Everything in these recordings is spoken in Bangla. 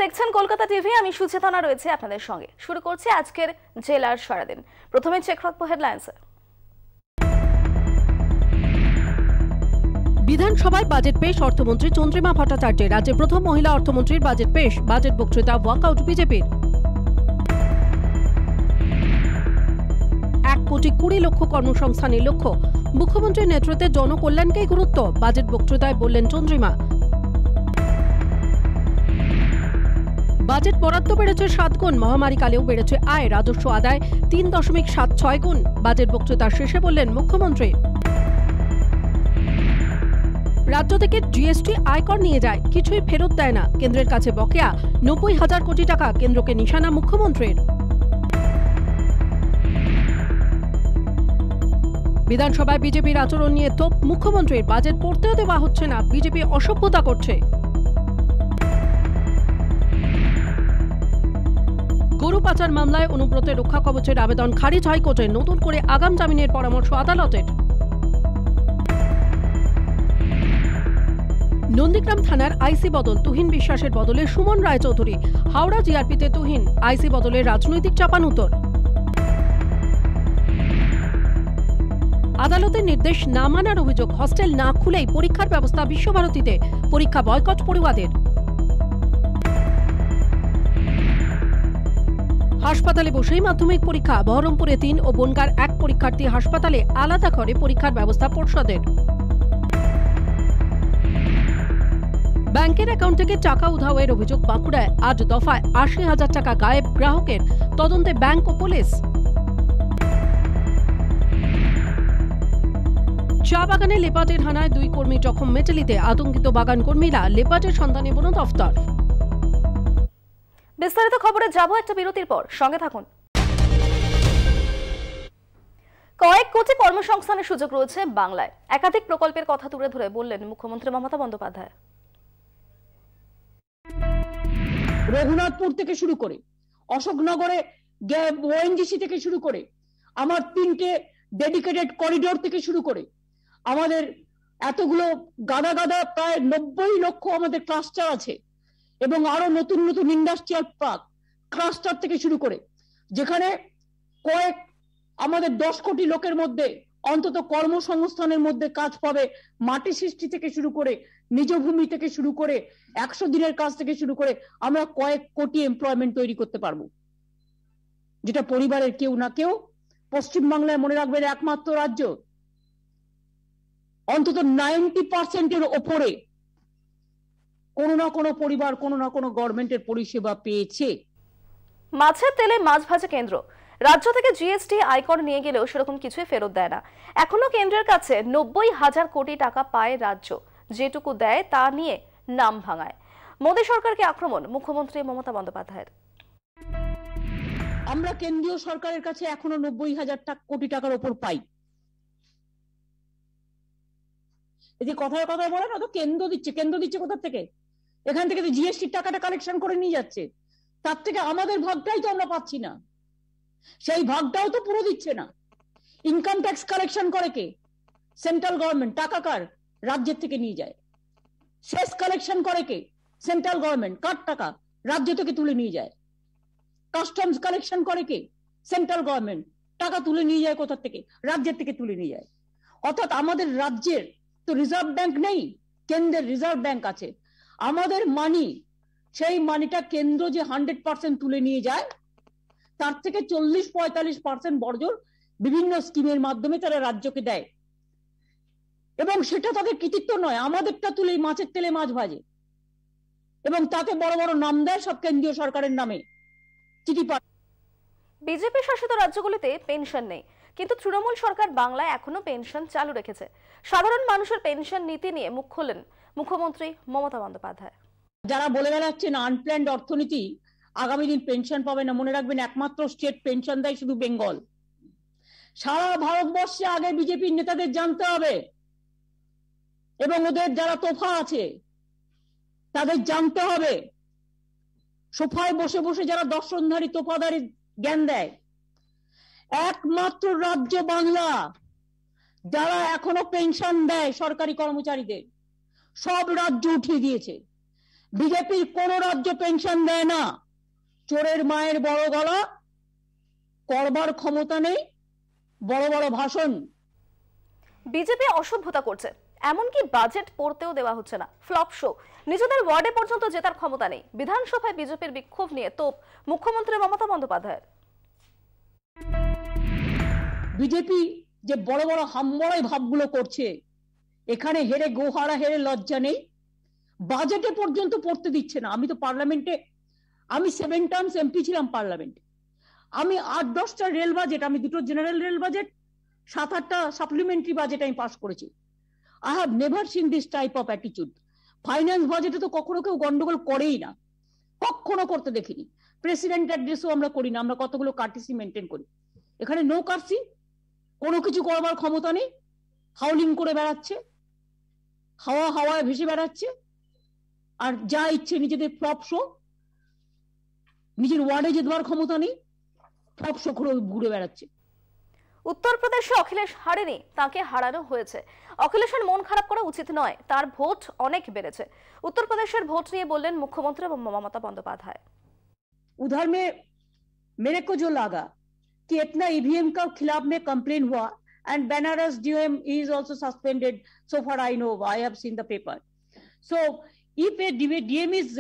দেখছেন কলকাতা টিভি। আমি সুচেতনা রয়েছে আপনাদের সঙ্গে। শুরু করছি আজকের জেলার সারাদিন। প্রথমে চেক রাখবো হেডলাইন্স। বিধানসভায় বাজেট পেশ অর্থমন্ত্রী চন্দ্রিমা ভট্টাচার্যের। রাজ্যের প্রথম মহিলা অর্থমন্ত্রীর বাজেট পেশ। বাজেট বক্তৃতা ওয়াকআউট বিজেপির। 1,20,00,000 কর্মসংস্থানের লক্ষ্য। মুখ্যমন্ত্রীর নেতৃত্বে জনকল্যাণকেই গুরুত্ব। বাজেট বক্তৃতায় বললেন চন্দ্রিমা। বাজেট বরাদ্দ বেড়েছে 7 গুণ। মহামারীকালেও বেড়েছে আয়। রাজস্ব আদায় 3.76 গুণ। বাজেট বক্তৃতার শেষে বললেন মুখ্যমন্ত্রী। রাজ্য থেকে জিএসটি আয়কর নিয়ে যায়, কিছুই ফেরত দেয় না। কেন্দ্রের কাছে বকেয়া 90,000 কোটি টাকা। কেন্দ্রকে নিশানা মুখ্যমন্ত্রীর। বিধানসভায় বিজেপির আচরণ নিয়ে তোপ মুখ্যমন্ত্রীর। বাজেট পড়তেও দেওয়া হচ্ছে না, বিজেপি অসভ্যতা করছে। গরু পাচার মামলায় অনুব্রতের রক্ষা কবচের আবেদন খারিজ হাইকোর্টে। নতুন করে আগাম জামিনের পরামর্শ আদালতের। নন্দীগ্রাম থানার আইসি বদল। তুহিন বিশ্বাসের বদলে সুমন রায়চৌধুরী। হাওড়া জিআরপিতে তুহিন। আইসি বদলে রাজনৈতিক চাপানুতর। আদালতের নির্দেশ না মানার অভিযোগ। হস্টেল না খুলেই পরীক্ষার ব্যবস্থা বিশ্বভারতীতে। পরীক্ষা বয়কট পড়ুয়াদের। হাসপাতালে বসেই মাধ্যমিক পরীক্ষা। বহরমপুরে 3 ও বনগাঁর 1 পরীক্ষার্থী হাসপাতালে। আলাদা করে পরীক্ষার ব্যবস্থা পর্ষদের। ব্যাংকের অ্যাকাউন্ট থেকে টাকা উধাওয়ের অভিযোগ বাঁকুড়ায়। আজ দফায় 80,000 টাকা গায়েব গ্রাহকের। তদন্তে ব্যাংক ও পুলিশ। চা বাগানে লেপার্ডের হানায় 2 কর্মী জখম। মেটালিতে আতঙ্কিত বাগান কর্মীরা। লেপার্ডের সন্ধানে বন দফতর। বিস্তারিত খবরে যাব একটা বিরতির পর। সঙ্গে থাকুন। কয়েক কোটি কর্মসংস্থানের সুযোগ রয়েছে বাংলায়। একাধিক প্রকল্পের কথা তুলে ধরে বললেন মুখ্যমন্ত্রী মমতা বন্দ্যোপাধ্যায়। রঘুনাথপুর থেকে শুরু করে অশোকনগরে ওএনজিসি থেকে শুরু করে আমার 3টে ডেডিকেটেড করিডোর থেকে শুরু করে আমাদের এতগুলো গাদা গাদা প্রায় 90 লক্ষ আমাদের ক্লাস্টার আছে এবং আরো নতুন নতুন ইন্ডাস্ট্রিয়াল পার্ক ক্লাস্টার থেকে শুরু করে যেখানে কয়েক আমাদের 10 কোটি লোকের মধ্যে অন্তত কর্মসংস্থানের মধ্যে কাজ পাবে। মাটি সৃষ্টি থেকে শুরু করে নিজ ভূমি থেকে শুরু করে 100 দিনের কাজ থেকে শুরু করে আমরা কয়েক কোটি এমপ্লয়মেন্ট তৈরি করতে পারবো, যেটা পরিবারের কেউ না কেউ পশ্চিমবাংলায় মনে রাখবেন একমাত্র রাজ্য অন্তত 90% ওপরে কোনো না কোনো পরিবার কোনো না কোনো গভর্নমেন্টের পরিষেবা পেয়েছে। মাছের তেলে মাছ ভাজা কেন্দ্র। রাজ্য থেকে জিএসটি আয়কর নিয়ে গেলেও সেরকম কিছুই ফেরত দেয় না। এখনো কেন্দ্রের কাছে 90,000 কোটি টাকা পায় রাজ্য। যেটুকু দেয় তা নিয়ে নাম ভাঙায়। মোদী সরকারকে আক্রমণ মুখ্যমন্ত্রী মমতা বন্দ্যোপাধ্যায়ের। আমরা কেন্দ্রীয় সরকারের কাছে এখনো 90,000 কোটি টাকার উপর পাই। এই যে কথায় কথায় বলে না তো কেন্দ্র দিচ্ছে কোথা থেকে? এখান থেকে তো জিএসটি টাকাটা কালেকশন করে নিয়ে যাচ্ছে। তার থেকে আমাদের ভাগটাই তো আমরা পাচ্ছি না, সেই ভাগটাও তো পুরো দিচ্ছে না। ইনকাম ট্যাক্স কালেকশন করে কে? Central government. টাকা কার? রাজ্যের থেকে নিয়ে যায়। সেস কালেকশন করে কে? Central government. কার টাকা? রাজ্য থেকে তুলে নিয়ে যায়। কাস্টমস কালেকশন করে কে? Central government. টাকা তুলে নিয়ে যায় কোথা থেকে? রাজ্যের থেকে তুলে নিয়ে যায়। অর্থাৎ আমাদের রাজ্যের তো রিজার্ভ ব্যাংক নেই, কেন্দ্রের রিজার্ভ ব্যাংক আছে। আমাদের মানি, সেই মানিটা কেন্দ্র যে 100% তুলে নিয়ে যায় তার থেকে 40-45% বর্জর বিভিন্ন স্কিমের মাধ্যমে তারা রাজ্যকে দেয় এবং সেটা তাদের কৃতিত্ব নয়। আমাদেরটা তুলে মাছের তেলে মাছ ভাজে এবং তাতে বড় বড় নাম দেয় সব কেন্দ্রীয় সরকারের নামে চিঠি পাঠায়। বিজেপি শাসিত রাজ্যগুলিতে পেনশন নেই, কিন্তু তৃণমূল সরকার বাংলায় এখনো পেনশন চালু রেখেছে। সাধারণ মানুষের পেনশন নীতি নিয়ে মুখ খুললেন মুখ্যমন্ত্রী মমতা বন্দ্যোপাধ্যায়। যারা বলে বেড়াচ্ছেন আনপ্ল্যান্ড অর্থনীতি, আগামী দিন পেনশন পাবে না, মনে রাখবেন একমাত্র স্টেট পেনশন দেয় শুধু বেঙ্গল। সারা ভারতবর্ষে আগে বিজেপির নেতাদের জানতে হবে এবং ওদের যারা তোফা আছে তাদের জানতে হবে। সোফায় বসে বসে যারা দর্শনধারী তোফাধারী জ্ঞান দেয়, একমাত্র রাজ্য বাংলা যারা এখনো পেনশন দেয় সরকারি কর্মচারীদের, সব রাজ্য উঠিয়ে দিয়েছে। বিজেপির কোন রাজ্য পেনশন দেয় না। চোরের মায়ের বড় গলা, করবার ক্ষমতা নেই, বড় বড় ভাষণ। বিজেপি অসভ্যতা করছে, এমনকি বাজেট পড়তেও দেওয়া হচ্ছে না। ফ্লপ শো, নিজেদের ওয়ার্ডে পর্যন্ত জেতার ক্ষমতা নেই। বিধানসভায় বিজেপির বিক্ষোভ নিয়ে তোপ মুখ্যমন্ত্রী মমতা বন্দ্যোপাধ্যায়ের। বিজেপি যে বড় বড় হাম্বড়াই ভাবগুলো করছে, এখানে হেরে গোহারা, হেরে লজ্জা নেই। বাজেটে পর্যন্ত পড়তে দিচ্ছে না। আমি তো পার্লামেন্টে, আমি 7 টার্মস এমপি ছিলাম পার্লামেন্টে। আমি 8-10টা রেল বাজেট, আমি 2টো জেনারেল রেল বাজেট, 7-8টা সাপ্লিমেন্টারি বাজেট আমি পাস করেছি। I have never seen this type of attitude. Finance বাজেটে তো কখনো কেউ গন্ডগোল করেই না, কখনো করতে দেখিনি। প্রেসিডেন্ট অ্যাড্রেসও আমরা করি না, আমরা কতগুলো কার্টিসি মেনটেন করি। এখানে নো কার্সি, কোনো কিছু করবার ক্ষমতা নেই। হাউলিং করে বেড়াচ্ছে, হাওয়ায় ভেসে বেড়াচ্ছে, আর যা ইচ্ছে নিজেদের ফ্লপ শো। নিজের ওয়ার্ডে যেতে ক্ষমতা নেই, ফ্লপ শো করে ঘুরে বেড়াচ্ছে। উত্তরপ্রদেশে অখিলেশ হারেনি, তাকে হারানো হয়েছে। অখিলেশের মন খারাপ করা উচিত নয়, তার ভোট অনেক বেড়েছে। উত্তরপ্রদেশের ভোট নিয়ে বললেন মুখ্যমন্ত্রী মমতা বন্দ্যোপাধ্যায়। उधर में मेरे को जो लगा कि इतना ईवीएम का खिलाफ में कंप्लेन हुआ, and Banaras DOM is also suspended, so far I know, I have seen the paper. So if a DM is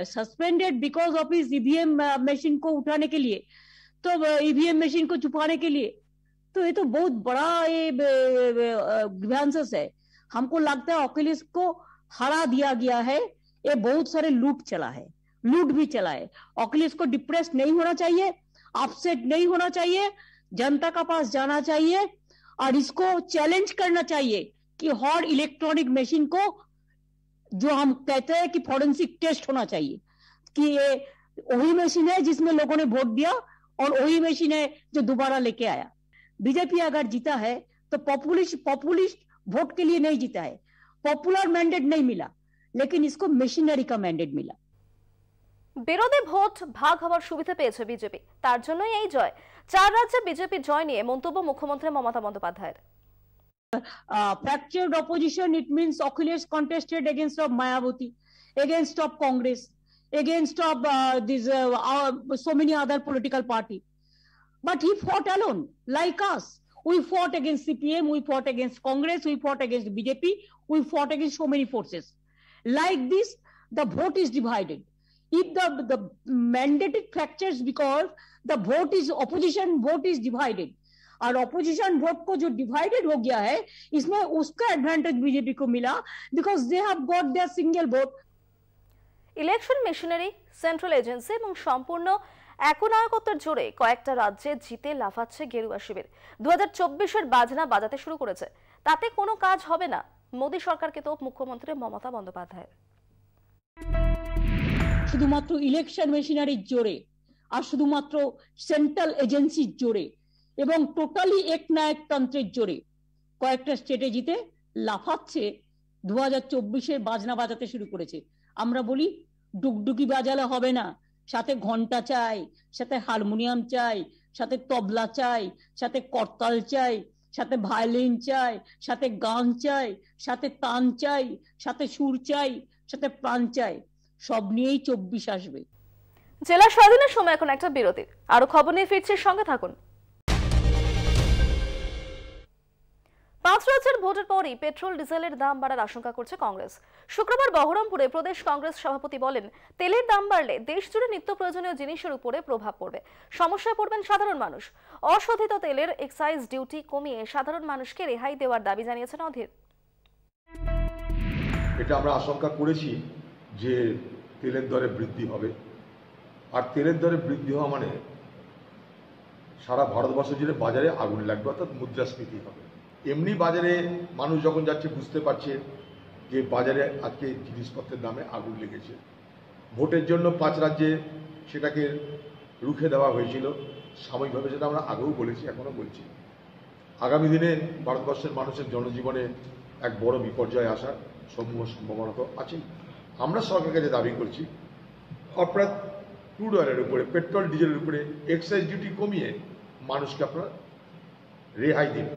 suspended because of his EVM machine को उठाने के लिए, तो EVM मशीन को छुपाने के लिए, तो ये तो बहुत बड़ा ग्रीवेंसेस है। हमको लगता है अखिलेश को हरा दिया गया है। ये बहुत सारे लूट भी चला है। अखिलेश को डिप्रेस नहीं होना चाहिए, अपसेट नहीं होना चाहिए, जनता का पास जाना चाहिए और इसको चैलेंज करना चाहिए कि हर इलेक्ट्रॉनिक मशीन को, जो हम कहते हैं कि फोरेंसिक टेस्ट होना चाहिए, कि ये वही मशीन है जिसमें लोगों ने वोट दिया और वही मशीन है जो दोबारा लेके आया। बीजेपी अगर जीता है तो पॉपुलिस्ट वोट के लिए नहीं जीता है, पॉपुलर मैंडेट नहीं मिला, लेकिन इसको मशीनरी का मैंडेट मिला। বিরোধী ভোট ভাগ হওয়ার সুবিধা পেয়েছে বিজেপি, তার জন্যই এই জয়। 4 রাজ্যে বিজেপি জয় নিয়ে মন্তব্য মুখ্যমন্ত্রী মমতা বন্দ্যোপাধ্যায়ের। Fractured opposition, it means Akhilesh contested against of Mayawati, against of Congress, against of so many other political party. But he fought alone, like us. We fought against CPM, we fought against Congress, we fought against BJP, we fought against so many forces. Like this, the vote is divided. If the mandated fractures because the vote is, opposition vote is divided, और ऑपोजिशन वोट को जो डिवाइडेड हो गया है, इसमें उसका एडवांटेज बीजेपी को मिला, because they have got their single vote. Election machinery, central agency এবং সম্পূর্ণ একনায়কত্বের জোরে কয়েকটা রাজ্যে জিতে লাফাচ্ছে গেরুয়া শিবির। 2024-এর বাজনা বাজাতে শুরু করেছে, তাতে কোনো কাজ হবে না। মোদী সরকারকে তো মুখ্যমন্ত্রী মমতা বন্দ্যোপাধ্যায়। শুধুমাত্র ইলেকশন মেশিনারির জোরে আর শুধুমাত্র সেন্ট্রাল এজেন্সির জোরে এবং টোটালি একনায়কতন্ত্রের জোরে কয়েকটা স্টেটে জিতে লাফাচ্ছে 2024-এর বাজনা বাজাতে শুরু করেছে। আমরা বলি ডুগডুগি বাজালে হবে না, সাথে ঘন্টা চাই, সাথে হারমোনিয়াম চাই, সাথে তবলা চাই, সাথে করতাল চাই, সাথে ভায়োলিন চাই, সাথে গান চাই, সাথে তান চাই, সাথে সুর চাই, সাথে প্রাণ চাই। সব নিয়েই 24 আসবে। জেলা স্বাধীনের সময় এখন একটা বিরতির, আরো খবর নিয়ে ফিরছে, সঙ্গে থাকুন। 5 রাজ্যের ভোটের পরই পেট্রোল ডিজেলের দাম বাড়ার আশঙ্কা করছে কংগ্রেস। শুক্রবার বহরমপুরে প্রদেশ কংগ্রেস সভাপতি বলেন, তেলের দাম বাড়লে দেশ জুড়ে নিত্য প্রয়োজনীয় জিনিসের উপরে প্রভাব পড়বে, সমস্যায় পড়বেন সাধারণ মানুষ। অশোধিত তেলের এক্সাইজ ডিউটি কমিয়ে সাধারণ মানুষকে রেহাই দেওয়ার দাবি জানিয়েছেন অধীর। এটা আমরা আশঙ্কা করেছি যে তেলের দরে বৃদ্ধি হবে, আর তেলের দরে বৃদ্ধি হওয়া মানে সারা ভারতবর্ষ জুড়ে বাজারে আগুন লাগবে, অর্থাৎ মুদ্রাস্ফীতি হবে। এমনি বাজারে মানুষ যখন যাচ্ছে বুঝতে পারছে যে বাজারে আজকে জিনিসপত্রের দামে আগুন লেগেছে। ভোটের জন্য 5 রাজ্যে সেটাকে রুখে দেওয়া হয়েছিল সাময়িকভাবে, যেটা আমরা আগেও বলেছি, এখনও বলছি। আগামী দিনে ভারতবর্ষের মানুষের জনজীবনে এক বড় বিপর্যয় আসার সম্ভাবনা তো আছেই। আমরা সরকারের কাছে দাবি করছি, আপনার ক্রুড অয়েলের উপরে, পেট্রোল ডিজেলের উপরে এক্সাইজ ডিউটি কমিয়ে মানুষকে আপনারা রেহাই দিন।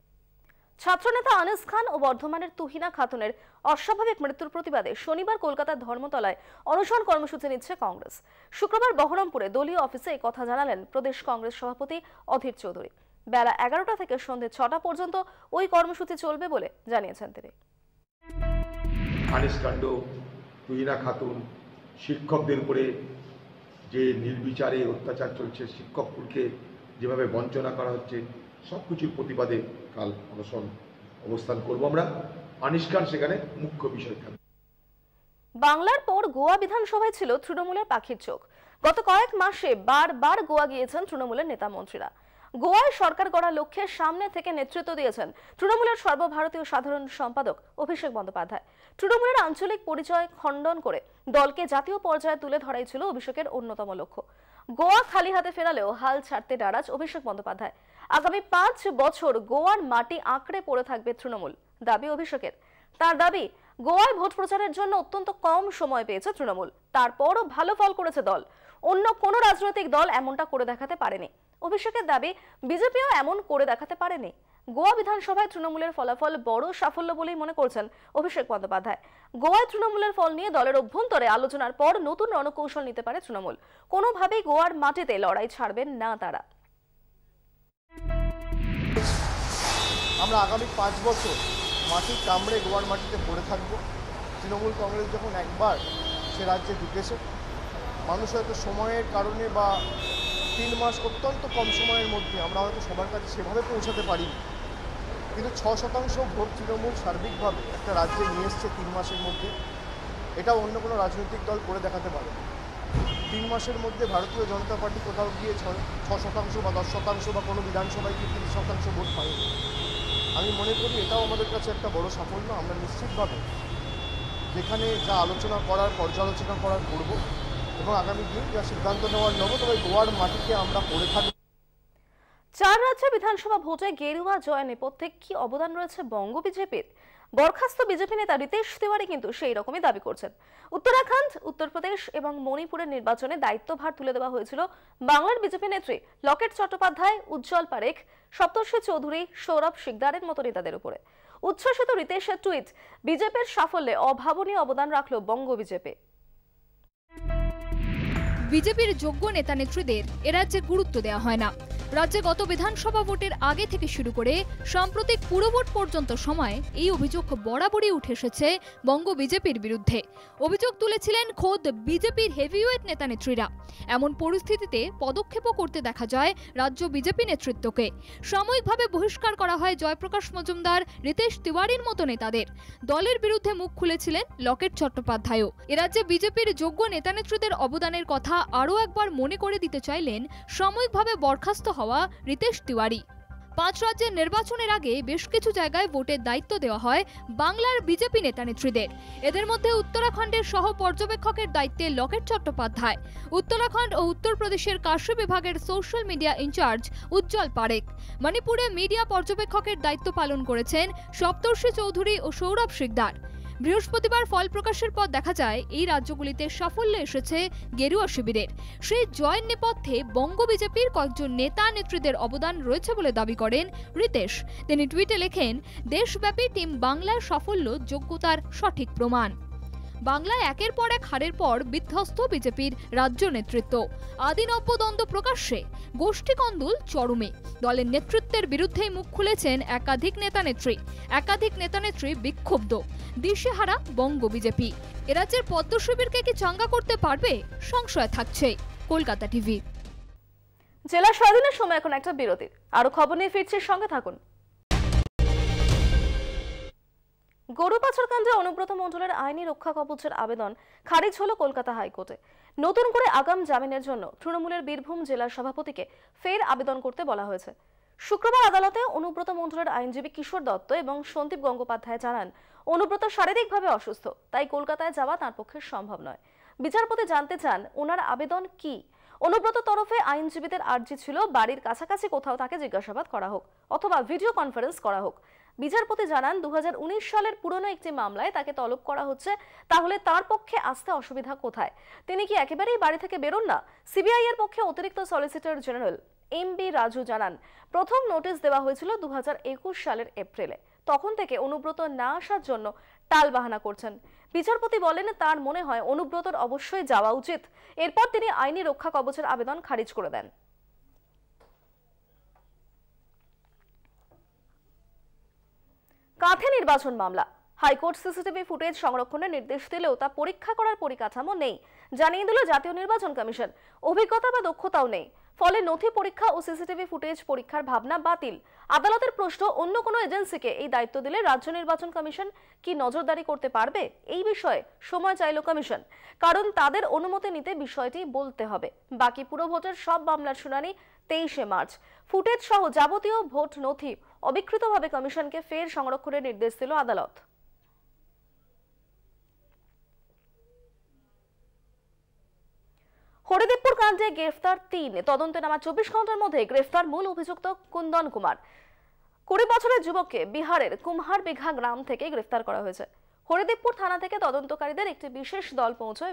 ছাত্রনেতা আনিস খান ও বর্ধমানের তুহিনা খাতুনের অস্বাভাবিক মৃত্যুর প্রতিবাদে শনিবার কলকাতার ধর্মতলায় অনশন কর্মসূচি নিচ্ছে কংগ্রেস। শুক্রবার বহরমপুরে দলীয় অফিসে এই কথা জানালেন প্রদেশ কংগ্রেস সভাপতি অধীর চৌধুরী। বেলা 11টা থেকে সন্ধ্যে 6টা পর্যন্ত ওই কর্মসূচি চলবে বলে জানিয়েছেন তিনি। আনিস কাণ্ড, তুহিনা খাতুন, শিক্ষকদের উপরে যে নির্বিচারে অত্যাচার চলছে, শিক্ষককে যেভাবে বঞ্চনা করা হচ্ছে, সবকিছুর প্রতিবাদে কাল অনশন অবস্থান করব আমরা। আনিস খান সেখানে মুখ্য বিষয় থাকবে। বাংলার পর গোয়া বিধানসভায় ছিল তৃণমূলের পাখির চোখ। গত কয়েক মাসে বারবার গোয়া গিয়েছেন তৃণমূলের নেতা মন্ত্রীরা। গোয়ায় সরকার গড়ার লক্ষ্যে সামনে থেকে নেতৃত্ব দিয়েছেন তৃণমূলের সর্বভারতীয় সাধারণ সম্পাদক অভিষেক বন্দ্যোপাধ্যায়। তৃণমূলের আঞ্চলিক পরিচয় খণ্ডন করে দলকে জাতীয় পর্যায়ে তুলে ধরাই ছিল অভিষেকের অন্যতম লক্ষ্য। গোয়া খালি হাতে ফেরালেও হাল ছাড়তে নারাজ অভিষেক বন্দ্যোপাধ্যায়। আগামী 5 বছর গোয়ার মাটি আঁকড়ে পড়ে থাকবে তৃণমূল, দাবি অভিষেকের। তার দাবি, গোয়ায় ভোট প্রচারের জন্য অত্যন্ত কম সময় পেয়েছে তৃণমূল, তারপরও ভালো ফল করেছে দল। অন্য কোনো রাজনৈতিক দল এমনটা করে দেখাতে পারেনি। অভিষেকের দাবি, বিজেপিও এমন করে দেখাতে পারেনি। গোয়া বিধানসভায় তৃণমূলের ফলাফল বড় সাফল্য বলেই মনে করছেন অভিষেক বন্দ্যোপাধ্যায়। গোয়ায় তৃণমূলের ফল নিয়ে দলের অভ্যন্তরে আলোচনার পর নতুন রণকৌশল নিতে পারে তৃণমূল। কোনোভাবেই গোয়ার মাটিতে লড়াই ছাড়বেন না তারা। আমরা আগামী 5 বছর মাটি কামড়ে গোয়ার মাটিতে পড়ে থাকব। তৃণমূল কংগ্রেস যখন একবার সে রাজ্যে ঢুকেছে, মানুষ হয়তো সময়ের কারণে বা 3 মাস অত্যন্ত কম সময়ের মধ্যে আমরা হয়তো সবার কাছে সেভাবে পৌঁছাতে পারিনি, কিন্তু 6% ভোট তৃণমূল সার্বিকভাবে একটা রাজ্যে নিয়ে এসছে 3 মাসের মধ্যে। এটা অন্য কোনো রাজনৈতিক দল করে দেখাতে পারে। 3 মাসের মধ্যে ভারতীয় জনতা পার্টি কোথাও গিয়ে 6% বা 10% বা কোনো বিধানসভায় গিয়ে 30% ভোট পায়নি। আমি মনে করি এটাও আমাদের কাছে একটা বড় সাফল্য। আমরা নিশ্চিতভাবে যেখানে যা আলোচনা করার, পর্যালোচনা করার করব এবং আগামী দিন যা সিদ্ধান্ত নেওয়ার নেব, তবে গোয়ার মাটিতে আমরা পড়ে থাকব। 4 রাজ্যের বিধানসভা ভোটে গেরুয়া জয় নেপথ্যে কি অবদান রয়েছে বঙ্গ বিজেপির? বরখাস্ত বিজেপি নেতা রিতেশ তিওয়ারি কিন্তু সেই রকমই দাবি করছেন। উত্তরাখণ্ড, উত্তরপ্রদেশ এবং মণিপুরের নির্বাচনে দায়িত্বভার তুলে দেওয়া হয়েছিল বাংলার বিজেপি নেত্রী লকেট চট্টোপাধ্যায়, উজ্জ্বল পারেখ, সপ্তর্ষি চৌধুরী, সৌরভ শিকদারের মতো নেতাদের উপরে। উচ্ছ্বসিত রিতেশের টুইট, বিজেপির সাফল্যে অভাবনীয় অবদান রাখল বঙ্গ বিজেপি। বিজেপির যোগ্য নেতা নেত্রীদের এরাজ্যে গুরুত্ব দেওয়া হয় না। রাজ্যে গত বিধানসভা ভোটের আগে থেকে শুরু করে সাম্প্রতিক পুরভোট পর্যন্ত সময় এই অভিযোগ বরাবরই উঠে এসেছে বঙ্গ বিজেপির বিরুদ্ধে। অভিযোগ তুলেছিলেন খোদ বিজেপির হেভিওয়েট নেতা নেত্রীরা। এমন পরিস্থিতিতে পদক্ষেপও করতে দেখা যায় রাজ্য বিজেপি নেতৃত্বকে। সাময়িকভাবে বহিষ্কার করা হয় জয়প্রকাশ মজুমদার, রিতেশ তিওয়ারির মতো নেতাদের। দলের বিরুদ্ধে মুখ খুলেছিলেন লকেট চট্টোপাধ্যায়ও। এরাজ্যে বিজেপির যোগ্য নেতা নেত্রীদের অবদানের কথা আরও একবার মনে করে দিতে চাইলেন সাময়িকভাবে বরখাস্ত হওয়া রিতেশ তিওয়ারি। 5 রাজ্যের নির্বাচনের আগে বেশ কিছু জায়গায় ভোটের দায়িত্ব দেওয়া হয় বাংলার বিজেপি নেতা নেত্রীদের। এদের মধ্যে উত্তরাখণ্ডের সহ পর্যবেক্ষকের দায়িত্বে লকেট চট্টোপাধ্যায়, উত্তরাখণ্ড ও উত্তরপ্রদেশের কাশী বিভাগের সোশ্যাল মিডিয়া ইনচার্জ উজ্জ্বল পারেখ, মণিপুরে মিডিয়া পর্যবেক্ষকের দায়িত্ব পালন করেছেন সপ্তর্ষি চৌধুরী ও সৌরভ শিকদার। বৃহস্পতিবার ফল প্রকাশের পর দেখা যায় এই রাজ্যগুলিতে সাফল্য এসেছে গেরুয়া শিবিরের। সেই জয়ের নেপথ্যে বঙ্গ বিজেপির কয়েকজন নেতা নেত্রীদের অবদান রয়েছে বলে দাবি করেন রিতেশ। তিনি টুইটে লেখেন, দেশব্যাপী টিম বাংলার সাফল্য যোগ্যতার সঠিক প্রমাণ। বাংলায় একের পর এক হারের পর বিধ্বস্ত বিজেপির রাজ্য নেতৃত্ব। আদিনব্য দ্বন্দ্ব প্রকাশ্যে, গোষ্ঠী কন্দল চরমে। দলের নেতৃত্বের বিরুদ্ধেই মুখ খুলেছেন একাধিক নেতানেত্রী বিক্ষুব্ধ। দিশেহারা বঙ্গ বিজেপি। এরাজ্যের পদ্ম শিবিরকে কি চাঙ্গা করতে পারবে? সংশয় থাকছে। কলকাতা টিভি। জেলা স্বাধীনের সময় এখন একটা বিরতির। আরো খবর নিয়ে ফিরছি, সঙ্গে থাকুন। গরু পাচার কাণ্ডে অনুব্রত মণ্ডলের আইনি রক্ষা কবচের আবেদন খারিজ হলো কলকাতা হাইকোর্টে। নতুন করে আগাম জামিনের জন্য তৃণমূলের বীরভূম জেলার সভাপতিকে ফের আবেদন করতে বলা হয়েছে। শুক্রবার আদালতে অনুব্রত মণ্ডলের আইনজীবী কিশোর দত্ত এবং সন্দীপ গঙ্গোপাধ্যায় জানান, অনুব্রত শারীরিকভাবে অসুস্থ, তাই কলকাতায় যাওয়া তার পক্ষে সম্ভব নয়। বিচারপতি জানতে চান ওনার আবেদন কি। অনুব্রত তরফে আইনজীবীদের আর্জি ছিল বাড়ির কাছাকাছি কোথাও তাকে জিজ্ঞাসাবাদ করা হোক অথবা ভিডিও কনফারেন্স করা হোক। বিচারপতি জানান, 2019 সালের পুরনো একটি মামলায় তাকে তলব করা হচ্ছে, তাহলে তার পক্ষে আসতে অসুবিধা কোথায়? তিনি কি একেবারেই বাড়ি থেকে বেরোন না? সিবিআই এর পক্ষে অতিরিক্ত সলিসিটর জেনারেল এমবি রাজু জানান, প্রথম নোটিশ দেওয়া হয়েছিল 2021 সালের এপ্রিলে। তখন থেকে অনুব্রত না আসার জন্য টালবাহানা করছেন। বিচারপতি বলেন তার মনে হয় অনুব্রতর অবশ্যই যাওয়া উচিত। এরপর তিনি আইনি রক্ষা কবচের আবেদন খারিজ করে দেন। কাঁথি নির্বাচন মামলা, হাইকোর্ট সিসিটিভি ফুটেজ সংরক্ষণের নির্দেশ দিলেও তা পরীক্ষা করার পরিকাঠামো নেই, জানিয়ে দিল জাতীয় নির্বাচন কমিশন। অভিজ্ঞতা বা দক্ষতাও নেই, ফলে নথি পরীক্ষা ও সিসিটিভি ফুটেজ পরীক্ষার ভাবনা বাতিল। আদালতের প্রশ্ন, অন্য কোনো এজেন্সিকে এই দায়িত্ব দিলে রাজ্য নির্বাচন কমিশন কি নজরদারি করতে পারবে? এই বিষয়ে সময় চাইল কমিশন, কারণ তাদের অনুমতি নিতে বিষয়টি বলতে হবে। বাকি পুরো ভোটের সব মামলার শুনানি 23শে মার্চ। ফুটেজ সহ যাবতীয় ভোট নথি অবিকৃতভাবে কমিশনকে ফের সংরক্ষণের নির্দেশ দিল আদালত। হরিদেবপুর কাণ্ডে গ্রেফতার 3, তদন্তে নামা 24 ঘন্টার মধ্যে গ্রেফতার মূল অভিযুক্ত কুন্দন কুমার। 20 বছরের যুবককে বিহারের কুমহার বিঘা গ্রাম থেকে গ্রেফতার করা হয়েছে। হরিদেবপুর থানা থেকে তদন্তকারীদের একটি বিশেষ দল পৌঁছয়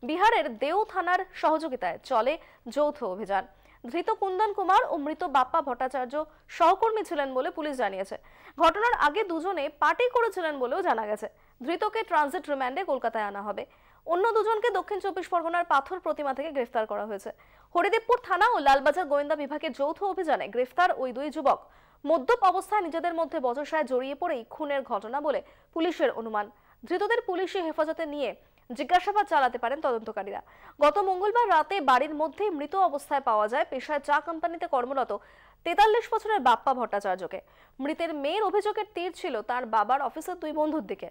বিহারের দেও থানার সহযোগিতায় চলে যৌথ অভিযান। ধৃত কুন্দন কুমার ও মৃত বাপ্পা ভট্টাচার্য সহকর্মী ছিলেন বলে পুলিশ জানিয়েছে। ঘটনার আগে দুজনে পার্টি করেছিলেন বলেও জানা গেছে। ধৃতকে ট্রানজিট রিমান্ডে কলকাতায় আনা হবে। অন্য দুজনকে দক্ষিণ 24 পরগনার পাথর প্রতিমা থেকে গ্রেফতার করা হয়েছে। হরিদেবপুর থানা ও লালবাজার গোয়েন্দা বিভাগের যৌথ অভিযানে গ্রেফতার ওই দুই যুবক মদ্যপ অবস্থায় নিজেদের মধ্যে বচসায় জড়িয়ে পড়েই খুনের ঘটনা বলে পুলিশের অনুমান। ধৃতদের পুলিশি হেফাজতে নিয়ে জিজ্ঞাসাবাদ চালাতে পারেন তদন্তকারীরা। গত মঙ্গলবার রাতে বাড়ির মধ্যেই মৃত অবস্থায় পাওয়া যায় পেশায় চা কোম্পানিতে কর্মরত 43 বছরের বাপ্পা ভট্টাচার্যকে। মৃতের মেয়ের অভিযোগের তীর ছিল তার বাবার অফিসের দুই বন্ধুর দিকে।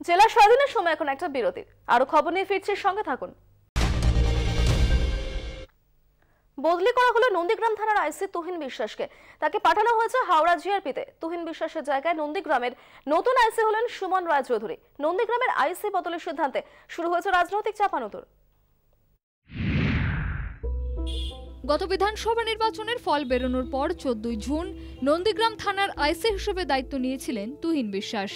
জেলা স্বাধীনের সময় এখন একটা বিরতির। আরো খবর নিয়ে ফিরছি, সঙ্গে থাকুন। বদলি করা হলো নন্দীগ্রাম থানার আইসি তুহিন বিশ্বাসকে। তাকে পাঠানো হয়েছে হাওড়া জিআরপিতে। তুহিন বিশ্বাসের জায়গায় নন্দীগ্রামের নতুন আইসি হলেন সুমন রায়চৌধুরী। নন্দীগ্রামের আইসি বদলের সিদ্ধান্তে শুরু হয়েছে রাজনৈতিক চাপানুতোর। গত বিধানসভা নির্বাচনের ফল বেরোনোর পর 14 জুন নন্দীগ্রাম থানার আইসি হিসেবে দায়িত্ব নিয়েছিলেন তুহিন বিশ্বাস।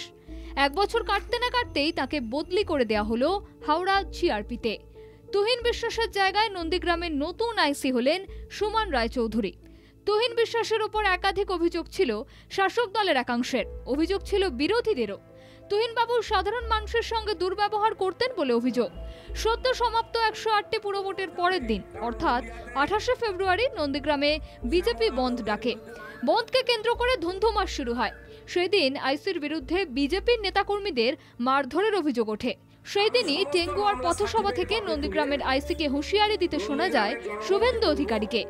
1 বছর কাটতে না কাটতেই তাকে বদলি করে দেওয়া হলো হাওড়া জিআরপিতে। তুহিন বিশ্বাসের জায়গায় নন্দীগ্রামের নতুন আইসি হলেন সুমন রায়চৌধুরী। তুহিন বিশ্বাসের ওপর একাধিক অভিযোগ ছিল শাসক দলের একাংশের, অভিযোগ ছিল বিরোধীদেরও। তুহিনবাবু সাধারণ মানুষের সঙ্গে দুর্ব্যবহার করতেন বলে অভিযোগ। সদ্য সমাপ্ত 108টি পুরভোটের পরের দিন অর্থাৎ 28শে ফেব্রুয়ারি নন্দীগ্রামে বিজেপি বন্ধ ডাকে। বন্ধকে কেন্দ্র করে ধুন্ধুমাস শুরু হয়। সেদিন আইসির বিরুদ্ধে বিজেপির নেতাকর্মীদের মারধরের অভিযোগ ওঠে। সেই দিনই টেঙ্গুয়ার পথসভা থেকে নন্দীগ্রামের আইসিকে হুঁশিয়ারি দিতে শোনা যায় শুভেন্দু অধিকারীকে।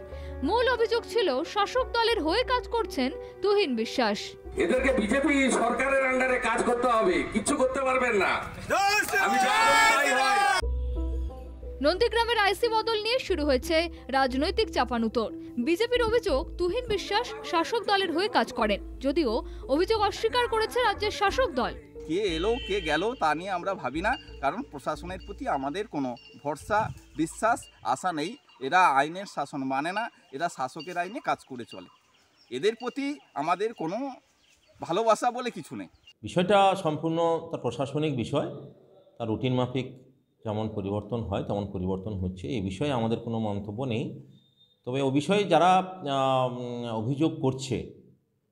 মূল অভিযোগ ছিল শাসক দলের হয়ে কাজ করছেন তুহিন বিশ্বাস। এদেরকে বিজেপি সরকারের আন্ডারে কাজ করতে হবে, কিছু করতে পারবেন না। নন্দীগ্রামের আইসি বদল নিয়ে শুরু হয়েছে রাজনৈতিক চাপানুতোর। বিজেপির অভিযোগ তুহিন বিশ্বাস শাসক দলের হয়ে কাজ করেন, যদিও অভিযোগ অস্বীকার করেছে রাজ্যের শাসক দল। কে এলো কে গেল তা নিয়ে আমরা ভাবি না, কারণ প্রশাসনের প্রতি আমাদের কোনো ভরসা বিশ্বাস আশা নেই। এরা আইনের শাসন মানে না, এরা শাসকের আইনে কাজ করে চলে। এদের প্রতি আমাদের কোনো ভালোবাসা বলে কিছু নেই। বিষয়টা সম্পূর্ণ তার প্রশাসনিক বিষয়, তার রুটিন মাফিক যেমন পরিবর্তন হয় তেমন পরিবর্তন হচ্ছে। এই বিষয়ে আমাদের কোনো মন্তব্য নেই। তবে ও বিষয়ে যারা অভিযোগ করছে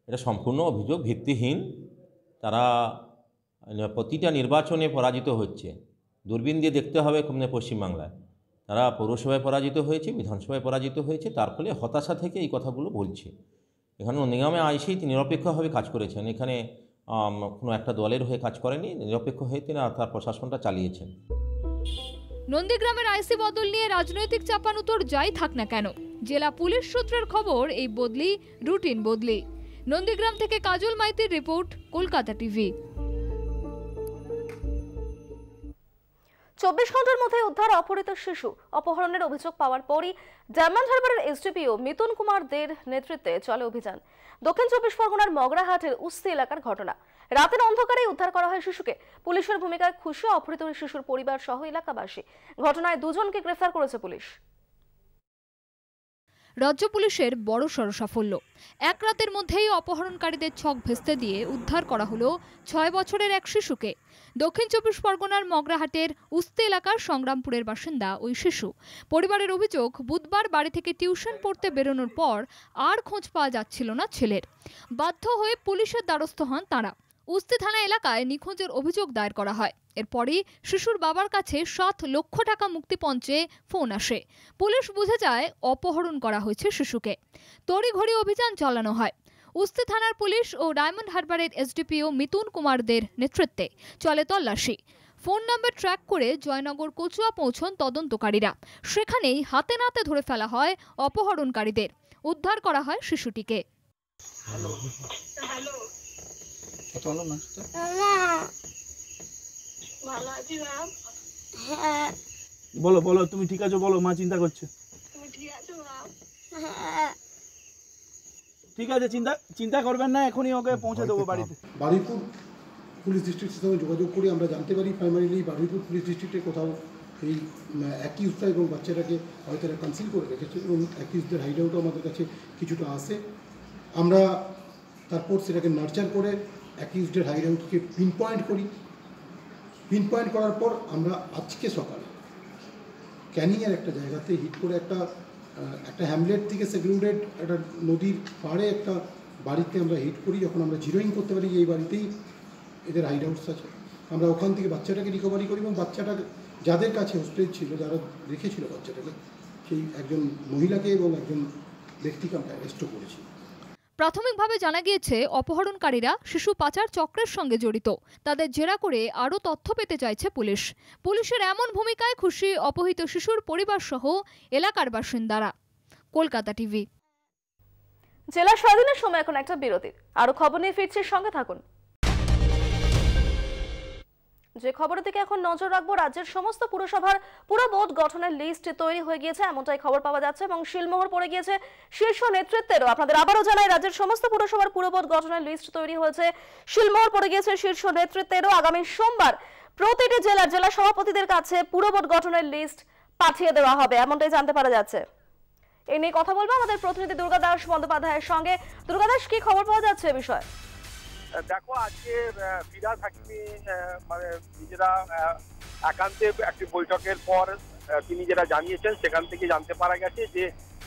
এটা সম্পূর্ণ অভিযোগ ভিত্তিহীন। তারা প্রতিটা নির্বাচনে পরাজিত হচ্ছে। দূরবীন দিয়ে দেখতে হবে পশ্চিমবাংলায় তারা পৌরসভায় পরাজিত হয়েছে, বিধানসভায় পরাজিত হয়েছে। তার ফলে হতাশা থেকে এই কথাগুলো বলছে। এখানে নন্দীগ্রামে আইসি তিনি নিরপেক্ষভাবে কাজ করেছেন। এখানে কোনো একটা দলের হয়ে কাজ করেনি, নিরপেক্ষ হয়ে তিনি তার প্রশাসনটা চালিয়েছেন। নন্দীগ্রামের আইসি বদল নিয়ে রাজনৈতিক চাপানুতোর যাই থাক না কেন, জেলা পুলিশ সূত্রের খবর এই বদলি রুটিন বদলি। নন্দীগ্রাম থেকে কাজল মাইতির রিপোর্ট, কলকাতা টিভি। 24 ঘন্টার মধ্যে উদ্ধার অপহৃত শিশু। অপহরণের অভিযোগ পাওয়ার পরই ডায়মন্ড হারবারের এসডিপিও মিতুন কুমার দের নেতৃত্বে চলে অভিযান। দক্ষিণ 24 পরগনার মগরাহাটের উস্তি এলাকার ঘটনা। রাতের অন্ধকারে উদ্ধার করা হয় শিশুকে। পুলিশের ভূমিকায় খুশি অপহৃত শিশুর পরিবার সহ এলাকাবাসী। ঘটনায় দুজনকে গ্রেফতার করেছে পুলিশ। রাজ্য পুলিশের বড়সড় সাফল্য। এক রাতের মধ্যেই অপহরণকারীদের ছক ভেস্তে দিয়ে উদ্ধার করা হলো 6 বছরের এক শিশুকে। দক্ষিণ 24 পরগনার মগরাহাটের উস্তে এলাকার সংগ্রামপুরের বাসিন্দা ওই শিশু। পরিবারের অভিযোগ, বুধবার বাড়ি থেকে টিউশন পড়তে বেরোনোর পর আর খোঁজ পাওয়া যাচ্ছিল না ছেলের। বাধ্য হয়ে পুলিশের দ্বারস্থ হন তাঁরা। উস্তে থানা এলাকায় নিখোঁজের অভিযোগ দায়ের করা হয়। এরপরই শিশুর বাবার কাছে 7 লক্ষ টাকা মুক্তিপণ চেয়ে ফোন আসে। পুলিশ বুঝে যায় অপহরণ করা হয়েছে শিশুকে। তড়িঘড়ি অভিযান চালানো হয়। উস্তে থানার পুলিশ ও ডায়মন্ড হারবারের এসডিপিও মিতুন কুমারদের নেতৃত্বে চলে তল্লাশি। ফোন নাম্বার ট্র্যাক করে জয়নগর কচুয়া পৌঁছন তদন্তকারীরা। সেখানেই হাতে নাতে ধরে ফেলা হয় অপহরণকারীদের। উদ্ধার করা হয় শিশুটিকে। বলো বলো, তুমি ঠিক আছো? বলো, মা চিন্তা করছে। ঠিক আছে, চিন্তা করবেন না, এখনই ওকে পৌঁছে দেবো বাড়িতে। বারুইপুর পুলিশ ডিস্ট্রিক্টের সঙ্গে যোগাযোগ করে আমরা জানতে পারি প্রাইমারিলি বারুইপুর পুলিশ ডিস্ট্রিক্টে কোথাও এই অ্যাকিউজটা এবং বাচ্চাটাকে হয়তো এরা কনসিল করে রেখেছে এবং অ্যাকিউজদের হাইড আউটও আমাদের কাছে কিছুটা আসে। আমরা তারপর সেটাকে নার্চার করে অ্যাকিউজদের হাইড আউটকে পিন পয়েন্ট করি। পিন পয়েন্ট করার পর আমরা আজকে সকালে ক্যানিংয়ের একটা জায়গাতে হিট করে একটা হ্যামলেট থেকে সেগ্লুডেড একটা নদীর পাড়ে একটা বাড়িতে আমরা হিট করি। যখন আমরা জিরোইং করতে পারি এই বাড়িতেই এদের হাইড আউটস আছে, আমরা ওখান থেকে বাচ্চাটাকে রিকভারি করি এবং বাচ্চাটা যাদের কাছে হোস্টেজ ছিল, যারা রেখেছিল বাচ্চাটাকে, সেই একজন মহিলাকে এবং একজন ব্যক্তিকে আমরা অ্যারেস্টও করেছি। প্রাথমিকভাবে জানা গিয়েছে অপহরণকারীরা শিশু পাচার চক্রের সঙ্গে জড়িত। তাদের জেরা করে আরও তথ্য পেতে চাইছে পুলিশ। পুলিশের এমন ভূমিকায় খুশি অপহৃত শিশুর পরিবার সহ এলাকার বাসিন্দারা। কলকাতা টিভি। জেলা স্বাধীনের সময় এখন একটা বিরতির। আরো খবর নিয়ে ফিরছি, সঙ্গে থাকুন। যে খবরের দিকে এখন নজর রাখবো, রাজ্যের সমস্ত পুরসভার পুরো বোর্ড গঠনের লিস্ট তৈরি হয়ে গিয়েছে, এমনটাই খবর পাওয়া যাচ্ছে এবং শিলমোহর পড়ে গিয়েছে শীর্ষ নেতৃত্বেরও। আপনাদের আবারও জানাই, রাজ্যের সমস্ত পুরসভার পুরো বোর্ড গঠনের লিস্ট তৈরি হয়েছে, শিলমোহর পড়ে গিয়েছে শীর্ষ নেতৃত্বেরও। আগামী সোমবার প্রতিটি জেলা সভাপতিদের কাছে পুরো বোর্ড গঠনের লিস্ট পাঠিয়ে দেওয়া হবে, এমনটাই জানতে পারা যাচ্ছে। এই নিয়ে কথা বলবো আমাদের প্রতিনিধি দুর্গাদাস বন্দ্যোপাধ্যায়ের সঙ্গে। দুর্গাদাস, কি খবর পাওয়া যাচ্ছে এ বিষয়ে? দেখো, আজকে ফিরাদ হাকিমি মানে নিজেরা একান্তে একটি বৈঠকের পর তিনি যেটা জানিয়েছেন, সেখান থেকে জানতে পারা গেছে যে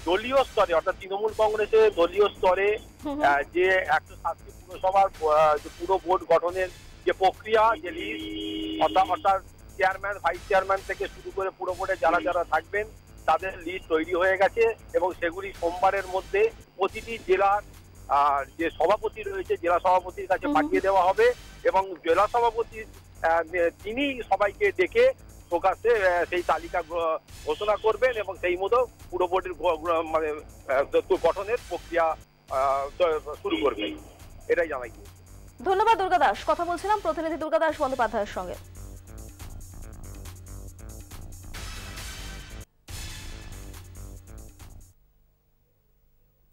দলীয় স্তরে অর্থাৎ তৃণমূল কংগ্রেসের দলীয় স্তরে যে 107টি পুরসভার পুরো বোর্ড গঠনের যে প্রক্রিয়া, যে লিস্ট অর্থাৎ চেয়ারম্যান, ভাইস চেয়ারম্যান থেকে শুরু করে পুরো বোর্ডে যারা যারা থাকবেন তাদের লিস্ট তৈরি হয়ে গেছে এবং সেগুলি সোমবারের মধ্যে প্রতিটি জেলার যে সভাপতি রয়েছে জেলা সভাপতির কাছে পাঠিয়ে দেওয়া হবে এবং জেলা সভাপতি তিনি সবাইকে ডেকে প্রকাশ্যে সেই তালিকা ঘোষণা করবেন এবং সেই মতো পুরো বোর্ডের মানে গঠনের প্রক্রিয়া শুরু করবেন, এটাই জানাই। ধন্যবাদ দুর্গাদাস। কথা বলছিলাম প্রতিনিধি দুর্গাদাস বন্দ্যোপাধ্যায়ের সঙ্গে।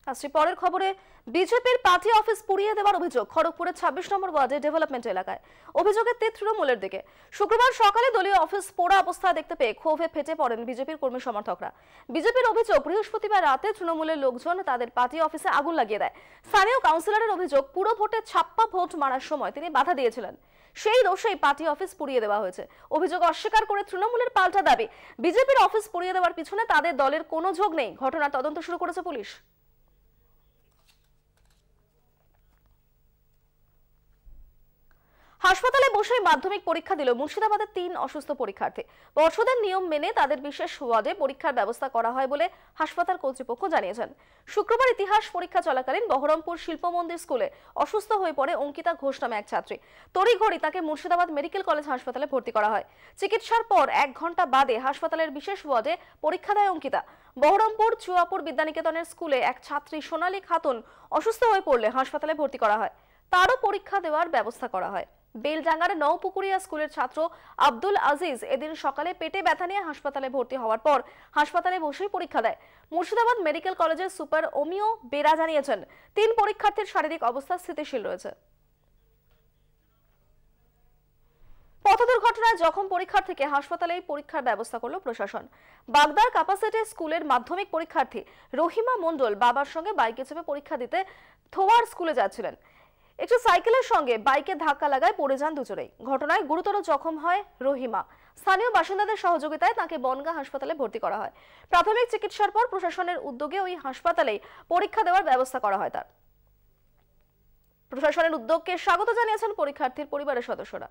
আসছি পরের খবরে। বিজেপির পার্টি অফিস পুড়িয়ে দেওয়ার অভিযোগ খড়গপুরের 26 নম্বর ওয়ার্ডের ডেভেলপমেন্ট এলাকায়। অভিযোগের তীর তৃণমূলের দিকে। শুক্রবার সকালে দলীয় অফিস পোড়া অবস্থায় দেখতে পেয়ে ক্ষোভে ফেটে পড়েন বিজেপির কর্মী সমর্থকরা। বিজেপির অভিযোগ, বৃহস্পতিবার রাতে তৃণমূলের লোকজন তাদের পার্টি অফিসে আগুন লাগিয়ে দেয়। স্থানীয় কাউন্সিলরের অভিযোগ, পুরো ভোটে ছাপ্পা ভোট মারার সময় তিনি বাধা দিয়েছিলেন, সেই দোষেই পার্টি অফিস পুড়িয়ে দেওয়া হয়েছে। অভিযোগ অস্বীকার করে তৃণমূলের পাল্টা দাবি, বিজেপির অফিস পুড়িয়ে দেওয়ার পিছনে তাদের দলের কোনো যোগ নেই। ঘটনার তদন্ত শুরু করেছে পুলিশ। হাসপাতালে বসে মাধ্যমিক পরীক্ষা দিল মুর্শিদাবাদের 3 অসুস্থ পরীক্ষার্থী। পর্ষদের নিয়ম মেনে তাদের বিশেষ ওয়ার্ডে পরীক্ষার ব্যবস্থা করা হয় বলে হাসপাতাল কর্তৃপক্ষ জানিয়েছেন। শুক্রবার ইতিহাস পরীক্ষা চলাকালীন বহরমপুর শিল্প মন্দির স্কুলে অসুস্থ হয়ে পড়ে অঙ্কিতা ঘোষ নামে এক ছাত্রী। তড়িঘড়ি তাকে মুর্শিদাবাদ মেডিকেল কলেজ হাসপাতালে ভর্তি করা হয়। চিকিৎসার পর 1 ঘন্টা বাদে হাসপাতালের বিশেষ ওয়ার্ডে পরীক্ষা দেয় অঙ্কিতা। বহরমপুর চুয়াপুর বিদ্যানিকেতনের স্কুলে এক ছাত্রী সোনালী খাতুন অসুস্থ হয়ে পড়লে হাসপাতালে ভর্তি করা হয়, তারও পরীক্ষা দেওয়ার ব্যবস্থা করা হয়। বেলডাঙ্গার নওপুকুরিয়া স্কুলের ছাত্র আব্দুল আজিজ এদিন সকালে পেটে ব্যথা নিয়ে হাসপাতালে ভর্তি হওয়ার পর হাসপাতালে বসেই পরীক্ষা দেয়। মুর্শিদাবাদ মেডিকেল কলেজের সুপার ওমিও বেরা জানিয়েছেন 3 পরীক্ষার্থীর শারীরিক অবস্থা স্থিতিশীল রয়েছে। পথ দুর্ঘটনায় জখম পরীক্ষার্থীকে হাসপাতালে পরীক্ষার ব্যবস্থা করল প্রশাসন। বাগদার ক্যাপাসিটি স্কুলের মাধ্যমিক পরীক্ষার্থী রহিমা মণ্ডল বাবার সঙ্গে বাইকে চেপে পরীক্ষা দিতে থোয়ার স্কুলে যাচ্ছিলেন। একটি সাইকেলের সঙ্গে বাইকে ধাক্কা লাগায় পড়ে যান দুজনেই। ঘটনায় গুরুতর জখম হয় রহিমা। স্থানীয় বাসিন্দাদের সহযোগিতায় তাকে বনগাঁ হাসপাতালে ভর্তি করা হয়। প্রাথমিক চিকিৎসার পর প্রশাসনের উদ্যোগে ওই হাসপাতালে পরীক্ষা দেওয়ার ব্যবস্থা করা হয়। তার প্রশাসনের উদ্যোগকে স্বাগত জানিয়েছেন পরীক্ষার্থীর পরিবারের সদস্যরা।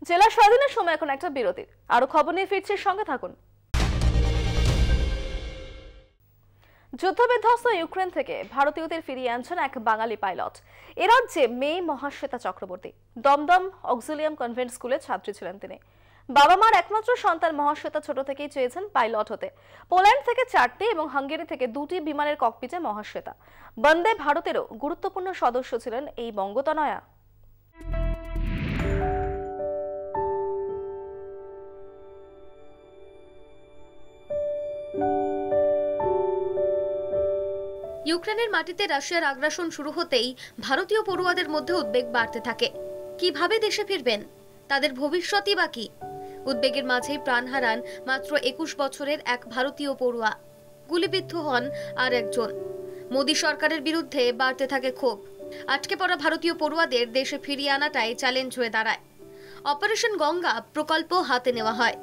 জেলা স্বাধীনের সময় এখন একটা বিরতির। আরো খবর নিয়ে ফিরছি, সঙ্গে থাকুন। যুদ্ধবিধ্বস্ত ইউক্রেন থেকে ভারতীয়দের ফিরিয়ে আনছেন এক বাঙালি পাইলট। এ রাজ্যে মেয়ে মহাশ্বেতা চক্রবর্তী। দমদম অক্সিলিয়াম কনভেন্ট স্কুলের ছাত্রী ছিলেন তিনি। বাবা মার একমাত্র সন্তান মহাশ্বেতা ছোট থেকেই চেয়েছেন পাইলট হতে। পোল্যান্ড থেকে 4টি এবং হাঙ্গেরি থেকে 2টি বিমানের ককপিটে মহাশ্বেতা। বন্দে ভারতেরও গুরুত্বপূর্ণ সদস্য ছিলেন এই বঙ্গতনয়া। ইউক্রেনের মাটিতে রাশিয়ার আগ্রাসন শুরু হতেই ভারতীয় পড়ুয়াদের মধ্যে উদ্বেগ বাড়তে থাকে। কিভাবে দেশে ফিরবেন, তাদের ভবিষ্যৎই বা কি? উদ্বেগের মাঝেই প্রাণ হারান মাত্র 21 বছরের এক ভারতীয় পড়ুয়া। গুলিবিদ্ধ হন আর একজন। মোদী সরকারের বিরুদ্ধে বাড়তে থাকে ক্ষোভ। আটকে পড়া ভারতীয় পড়ুয়াদের দেশে ফিরিয়ে আনাটাই চ্যালেঞ্জ হয়ে দাঁড়ায়। অপারেশন গঙ্গা প্রকল্প হাতে নেওয়া হয়।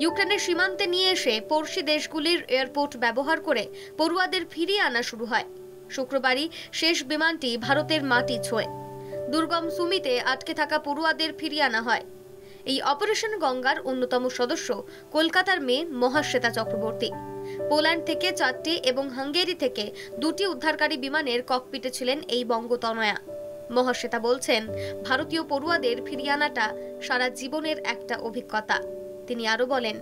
ইউক্রেনের সীমান্তে নিয়ে এসে পড়শি দেশগুলির এয়ারপোর্ট ব্যবহার করে পড়ুয়াদের ফিরিয়ে আনা শুরু হয়। শুক্রবারই শেষ বিমানটি ভারতের মাটি ছোঁয়। দুর্গম সুমিতে আটকে থাকা পড়ুয়াদের ফিরিয়ে আনা হয়। এই অপারেশন গঙ্গার অন্যতম সদস্য কলকাতার মেয়ে মহাশ্বেতা চক্রবর্তী। পোল্যান্ড থেকে 4টি এবং হাঙ্গেরি থেকে 2টি উদ্ধারকারী বিমানের ককপিটে ছিলেন এই বঙ্গতনয়া। মহাশ্বেতা বলছেন, ভারতীয় পড়ুয়াদের ফিরিয়ে আনাটা সারা জীবনের একটা অভিজ্ঞতা। তিনি আরো বলেন,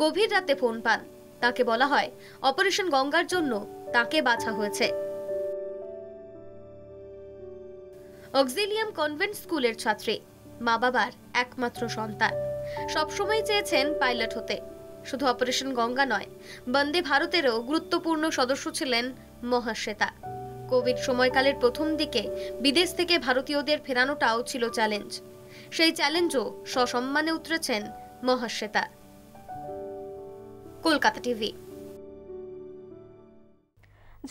গভীর রাতে ফোন পান। তাকে বলা হয় অপারেশন গঙ্গার জন্য তাকে বাছা হয়েছে। অক্সিলিয়াম কনভেন্ট স্কুলের ছাত্রী, মা বাবার একমাত্র সন্তান। সবসময় চেয়েছেন পাইলট হতে। শুধু অপারেশন গঙ্গা নয়, বন্দে ভারতেরও গুরুত্বপূর্ণ সদস্য ছিলেন মহাশ্বেতা। কোভিড সময়কালের প্রথম দিকে বিদেশ থেকে ভারতীয়দের ফেরানোটাও ছিল চ্যালেঞ্জ। সেই চ্যালেঞ্জও সসম্মানে উতরেছেন মহাশ্বেতা। কলকাতা টিভি।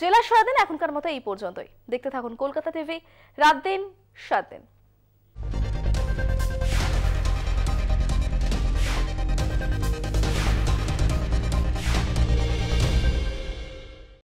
জেলা স্বাধীন এখনকার মতো এই পর্যন্তই। দেখতে থাকুন কলকাতা টিভি, রাত দিন 7 দিন।